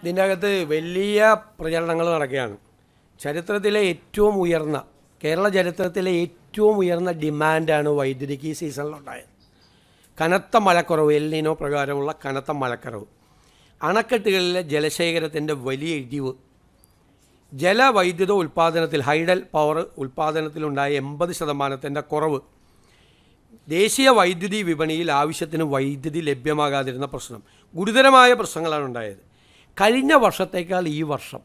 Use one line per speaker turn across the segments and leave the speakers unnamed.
ഇതിൻ്റെ അകത്ത് വലിയ പ്രചരണങ്ങൾ നടക്കുകയാണ്. ചരിത്രത്തിലെ ഏറ്റവും ഉയർന്ന കേരള ചരിത്രത്തിലെ ഏറ്റവും ഉയർന്ന ഡിമാൻഡാണ് വൈദ്യുതിക്ക് ഈ സീസണിലുണ്ടായത്. കനത്ത മഴക്കുറവ്, എൽ നിനോ പ്രകാരമുള്ള കനത്ത മഴക്കുറവ്, അണക്കെട്ടുകളിലെ ജലശേഖരത്തിൻ്റെ വലിയ ഇടിവ്, ജലവൈദ്യുത ഉൽപ്പാദനത്തിൽ ഹൈഡൽ പവർ ഉൽപ്പാദനത്തിലുണ്ടായ 80% കുറവ്, ദേശീയ വൈദ്യുതി വിപണിയിൽ ആവശ്യത്തിന് വൈദ്യുതി ലഭ്യമാകാതിരുന്ന പ്രശ്നം, ഗുരുതരമായ പ്രശ്നങ്ങളാണ് ഉണ്ടായത്. കഴിഞ്ഞ വർഷത്തേക്കാൾ ഈ വർഷം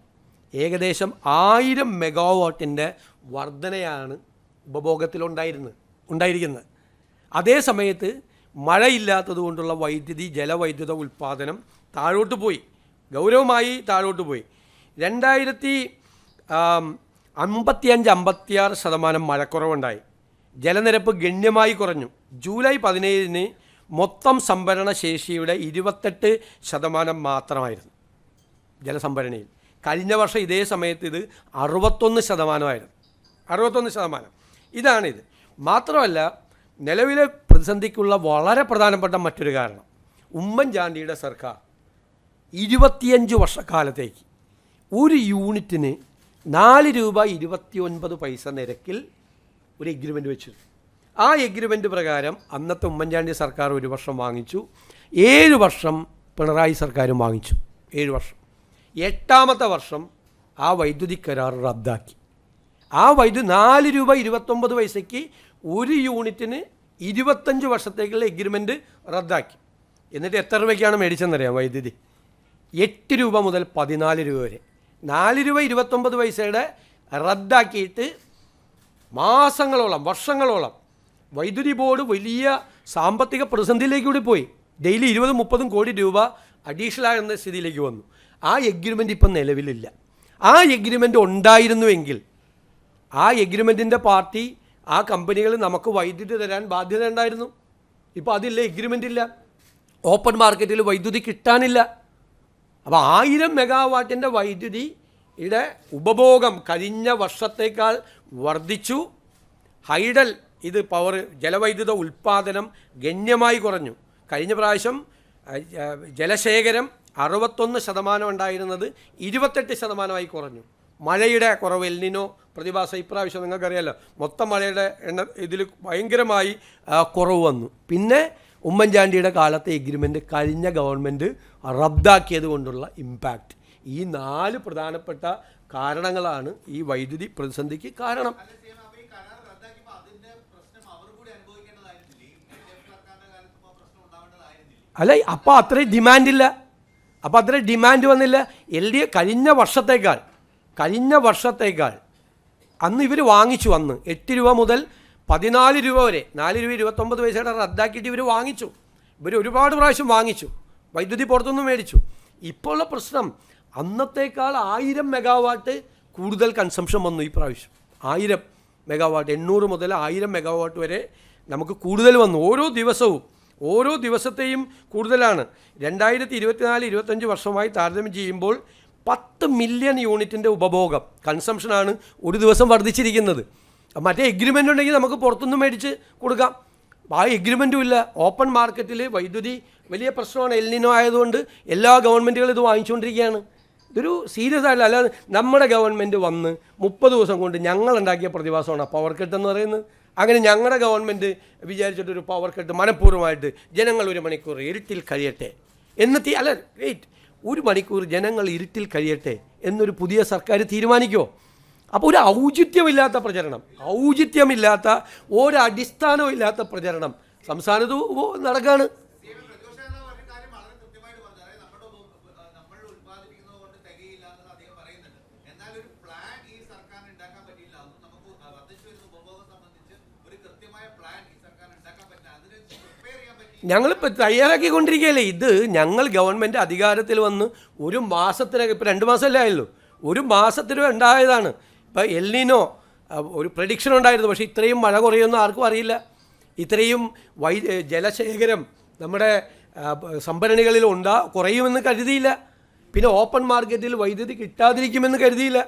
ഏകദേശം 1000 മെഗാവാട്ടിൻ്റെ വർധനയാണ് ഉണ്ടായിരിക്കുന്നത്. അതേ സമയത്ത് മഴയില്ലാത്തത് കൊണ്ടുള്ള ജലവൈദ്യുത ഉൽപ്പാദനം താഴോട്ട് പോയി, ഗൗരവമായി താഴോട്ട് പോയി. 2055-56% മഴക്കുറവുണ്ടായി. ജലനിരപ്പ് ഗണ്യമായി കുറഞ്ഞു. ജൂലൈ 17 മൊത്തം സംഭരണ ശേഷിയുടെ 28% മാത്രമായിരുന്നു ജലസംഭരണിയിൽ. കഴിഞ്ഞ വർഷം ഇതേ സമയത്ത് ഇത് 61%. 61%. ഇതാണിത്. മാത്രമല്ല, നിലവിലെ പ്രതിസന്ധിക്കുള്ള വളരെ പ്രധാനപ്പെട്ട മറ്റൊരു കാരണം, ഉമ്മൻചാണ്ടിയുടെ സർക്കാർ 25 വർഷക്കാലത്തേക്ക് ഒരു യൂണിറ്റിന് 4 രൂപ 29 പൈസ നിരക്കിൽ ഒരു എഗ്രിമെൻ്റ് വെച്ചു. ആ എഗ്രിമെൻ്റ് പ്രകാരം അന്നത്തെ ഉമ്മൻചാണ്ടി സർക്കാർ 1 വർഷം വാങ്ങിച്ചു, 7 വർഷം പിണറായി സർക്കാരും വാങ്ങിച്ചു. 7 വർഷം. 8ാമത്തെ വർഷം ആ വൈദ്യുതി കരാർ റദ്ദാക്കി. ആ 4 രൂപ 29 പൈസയ്ക്ക് ഒരു യൂണിറ്റിന് 25 വർഷത്തേക്കുള്ള എഗ്രിമെൻ്റ് റദ്ദാക്കി. എന്നിട്ട് എത്ര രൂപയ്ക്കാണ് മേടിച്ചെന്നറിയാം വൈദ്യുതി? 8 രൂപ മുതൽ 14 രൂപ വരെ. 4 രൂപ 29 പൈസയുടെ റദ്ദാക്കിയിട്ട് മാസങ്ങളോളം, വർഷങ്ങളോളം വൈദ്യുതി ബോർഡ് വലിയ സാമ്പത്തിക പ്രതിസന്ധിയിലേക്ക് കൂടി പോയി. ഡെയിലി 20-30 കോടി രൂപ അഡീഷണൽ ആകുന്ന സ്ഥിതിയിലേക്ക് വന്നു. ആ എഗ്രിമെൻ്റ് ഇപ്പം നിലവിലില്ല. ആ എഗ്രിമെൻ്റ് ഉണ്ടായിരുന്നുവെങ്കിൽ ആ എഗ്രിമെൻറ്റിൻ്റെ പാർട്ടി, ആ കമ്പനികൾ നമുക്ക് വൈദ്യുതി തരാൻ ബാധ്യത ഉണ്ടായിരുന്നു. ഇപ്പോൾ അതില്ല, എഗ്രിമെൻ്റ് ഇല്ല. ഓപ്പൺ മാർക്കറ്റിൽ വൈദ്യുതി കിട്ടാനില്ല. അപ്പോൾ 1000 മെഗാവാട്ടിൻ്റെ വൈദ്യുതിയുടെ ഉപഭോഗം കഴിഞ്ഞ വർഷത്തേക്കാൾ വർദ്ധിച്ചു. ഹൈഡൽ പവർ ജലവൈദ്യുത ഉൽപ്പാദനം ഗണ്യമായി കുറഞ്ഞു. കഴിഞ്ഞ പ്രാവശ്യം ജലശേഖരം 61% ഉണ്ടായിരുന്നത് 28% കുറഞ്ഞു. മഴയുടെ കുറവ്, എൽ നിനോ പ്രതിഭാസം ഇപ്രാവശ്യം നിങ്ങൾക്കറിയാമല്ലോ, മൊത്തം മഴയുടെ ഇതിൽ ഭയങ്കരമായി കുറവ് വന്നു. പിന്നെ ഉമ്മൻചാണ്ടിയുടെ കാലത്തെ എഗ്രിമെൻ്റ് കഴിഞ്ഞ ഗവൺമെൻറ് റദ്ദാക്കിയത് കൊണ്ടുള്ള ഇമ്പാക്റ്റ്. ഈ 4 പ്രധാനപ്പെട്ട കാരണങ്ങളാണ് ഈ വൈദ്യുതി പ്രതിസന്ധിക്ക് കാരണം. അല്ല, അപ്പോൾ അത്രയും ഡിമാൻഡില്ല. അപ്പോൾ അത്രയും ഡിമാൻഡ് വന്നില്ല. കഴിഞ്ഞ വർഷത്തേക്കാൾ അന്ന് ഇവർ വാങ്ങിച്ചു. അന്ന് 8 രൂപ മുതൽ 14 രൂപ വരെ, 4 രൂപ 29 പൈസയുടെ റദ്ദാക്കിയിട്ട് ഇവർ വാങ്ങിച്ചു. ഇവർ ഒരുപാട് പ്രാവശ്യം വാങ്ങിച്ചു, വൈദ്യുതി പുറത്തുനിന്ന് മേടിച്ചു. ഇപ്പോൾ ഉള്ള പ്രശ്നം, അന്നത്തേക്കാൾ 1000 മെഗാവാട്ട് കൂടുതൽ കൺസംഷൻ വന്നു ഈ പ്രാവശ്യം. 1000 മെഗാവാട്ട്, 800 മുതൽ 1000 മെഗാവാട്ട് വരെ നമുക്ക് കൂടുതൽ വന്നു. ഓരോ ദിവസത്തെയും കൂടുതലാണ്. 2024-25 വർഷമായി താരതമ്യം ചെയ്യുമ്പോൾ 10 മില്യൺ യൂണിറ്റിൻ്റെ ഉപഭോഗം, കൺസംഷനാണ് ഒരു ദിവസം വർദ്ധിച്ചിരിക്കുന്നത്. മറ്റേ എഗ്രിമെൻ്റ് ഉണ്ടെങ്കിൽ നമുക്ക് പുറത്തുനിന്ന് മേടിച്ച് കൊടുക്കാം. ആ എഗ്രിമെൻറ്റും ഇല്ല. ഓപ്പൺ മാർക്കറ്റിൽ വൈദ്യുതി വലിയ പ്രശ്നമാണ്. എൽ നിനോ ആയതുകൊണ്ട് എല്ലാ ഗവൺമെൻറ്റുകളും ഇത് വാങ്ങിച്ചുകൊണ്ടിരിക്കുകയാണ്. ഇതൊരു സീരിയസ് ആയില്ല. അല്ലാതെ നമ്മുടെ ഗവൺമെൻറ് വന്ന് 30 ദിവസം കൊണ്ട് ഞങ്ങളുണ്ടാക്കിയ പ്രതിഭാസമാണ് പവർ കട്ട് എന്ന് പറയുന്നത്. അങ്ങനെ ഞങ്ങളുടെ ഗവൺമെൻറ് വിചാരിച്ചിട്ടൊരു പവർ കട്ട് മനഃപൂർവ്വമായിട്ട് ജനങ്ങൾ 1 മണിക്കൂർ ഇരുട്ടിൽ കഴിയട്ടെ ഒരു മണിക്കൂർ ജനങ്ങൾ ഇരുട്ടിൽ കഴിയട്ടെ എന്നൊരു പുതിയ സർക്കാർ തീരുമാനിക്കുമോ? അപ്പോൾ ഒരു ഔചിത്യമില്ലാത്ത പ്രചരണം, ഒരടിസ്ഥാനവും ഇല്ലാത്ത പ്രചരണം സംസ്ഥാനത്ത് നടക്കുകയാണ്. ഞങ്ങളിപ്പോൾ തയ്യാറാക്കിക്കൊണ്ടിരിക്കുകയല്ലേ. ഇത് ഞങ്ങൾ ഗവൺമെൻറ് അധികാരത്തിൽ വന്ന് 1 മാസത്തിനകം, ഇപ്പോൾ 2 മാസമല്ലേ ആയുള്ളൂ, 1 മാസത്തിനും ഉണ്ടായതാണ്. ഇപ്പോൾ എൽ നിനോ ഒരു പ്രഡിക്ഷൻ ഉണ്ടായിരുന്നു, പക്ഷേ ഇത്രയും മഴ കുറയുമെന്ന് ആർക്കും അറിയില്ല. ഇത്രയും ജലശേഖരം നമ്മുടെ സംഭരണികളിൽ കുറയുമെന്ന് കരുതിയില്ല. പിന്നെ ഓപ്പൺ മാർക്കറ്റിൽ വൈദ്യുതി കിട്ടാതിരിക്കുമെന്ന് കരുതിയില്ല.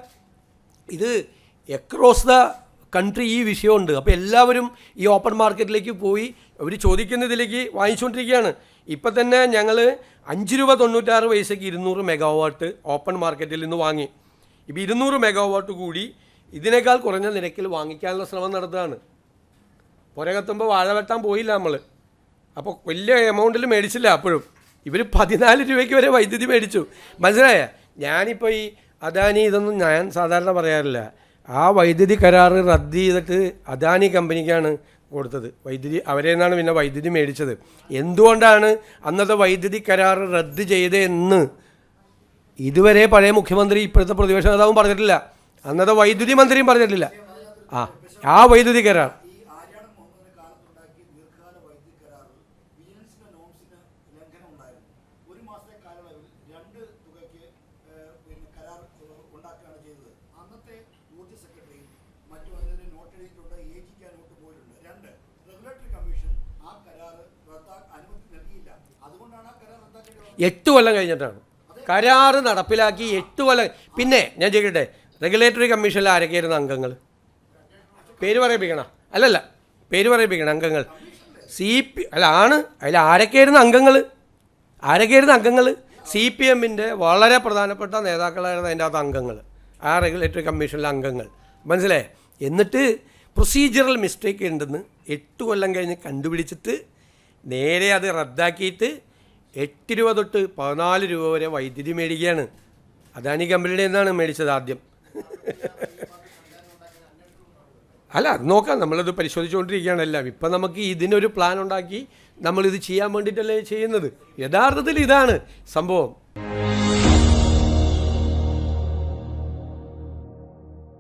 ഇത് അക്രോസ് ദ കൺട്രി ഈ വിഷയമുണ്ട്. അപ്പോൾ എല്ലാവരും ഈ ഓപ്പൺ മാർക്കറ്റിലേക്ക് പോയി അവർ ചോദിക്കുന്നതിലേക്ക് വാങ്ങിച്ചുകൊണ്ടിരിക്കുകയാണ്. ഇപ്പം തന്നെ ഞങ്ങൾ 5 രൂപ 96 പൈസയ്ക്ക് 200 മെഗാവാട്ട് ഓപ്പൺ മാർക്കറ്റിൽ നിന്ന് വാങ്ങി. ഇപ്പോൾ 200 മെഗാവാട്ട് കൂടി ഇതിനേക്കാൾ കുറഞ്ഞ നിരക്കിൽ വാങ്ങിക്കാനുള്ള ശ്രമം നടത്തുകയാണ്. പുരകത്തുമ്പോൾ വാഴ വെട്ടാൻ പോയില്ല നമ്മൾ. അപ്പോൾ വലിയ എമൗണ്ടിൽ മേടിച്ചില്ല. അപ്പോഴും ഇവർ 14 രൂപയ്ക്ക് വരെ വൈദ്യുതി മേടിച്ചു. മനസ്സിലായ? ഞാനിപ്പോൾ ഈ അദാനി ഇതൊന്നും ഞാൻ സാധാരണ പറയാറില്ല. ആ വൈദ്യുതി കരാറ് റദ്ദ് ചെയ്തിട്ട് അദാനി കമ്പനിക്കാണ് കൊടുത്തത് വൈദ്യുതി. അവരെ നിന്നാണ് പിന്നെ വൈദ്യുതി മേടിച്ചത്. എന്തുകൊണ്ടാണ് അന്നത്തെ വൈദ്യുതി കരാറ് റദ്ദ് ചെയ്തതെന്ന് ഇതുവരെ പഴയ മുഖ്യമന്ത്രി ഇപ്പോഴത്തെ പ്രതിപക്ഷ നേതാവും പറഞ്ഞിട്ടില്ല, അന്നത്തെ വൈദ്യുതി മന്ത്രിയും പറഞ്ഞിട്ടില്ല. ആ വൈദ്യുതി കരാർ എട്ട് കൊല്ലം കഴിഞ്ഞിട്ടാണ് കരാറ് നടപ്പിലാക്കി. 8 കൊല്ലം. പിന്നെ ഞാൻ ചോദിക്കട്ടെ, റെഗുലേറ്ററി കമ്മീഷനിൽ ആരൊക്കെയായിരുന്നു അംഗങ്ങൾ? പേര് പറയിപ്പിക്കണം. അല്ലല്ല, പേര് പറയിപ്പിക്കണം അംഗങ്ങൾ. അതിൽ ആരൊക്കെയായിരുന്നു അംഗങ്ങൾ? CPM-ൻ്റെ വളരെ പ്രധാനപ്പെട്ട നേതാക്കളായിരുന്നു അതിൻ്റെ അകത്ത് അംഗങ്ങൾ, ആ റെഗുലേറ്ററി കമ്മീഷനിലെ അംഗങ്ങൾ. മനസ്സിലായേ? എന്നിട്ട് പ്രൊസീജിയറൽ മിസ്റ്റേക്ക് ഉണ്ടെന്ന് 8 കൊല്ലം കഴിഞ്ഞ് കണ്ടുപിടിച്ചിട്ട് നേരെ അത് റദ്ദാക്കിയിട്ട് 8 രൂപ തൊട്ട് 14 രൂപ വരെ വൈദ്യുതി മേടിക്കുകയാണ്. അദാനി കമ്പനിയുടെ നിന്നാണ് മേടിച്ചത് ആദ്യം. അല്ല, അത് നോക്കാം, നമ്മളത് പരിശോധിച്ചുകൊണ്ടിരിക്കുകയാണ് എല്ലാം. ഇപ്പം നമുക്ക് ഇതിനൊരു പ്ലാൻ ഉണ്ടാക്കി നമ്മളിത് ചെയ്യാൻ വേണ്ടിയിട്ടല്ലേ ചെയ്യുന്നത്. യഥാർത്ഥത്തിൽ ഇതാണ് സംഭവം.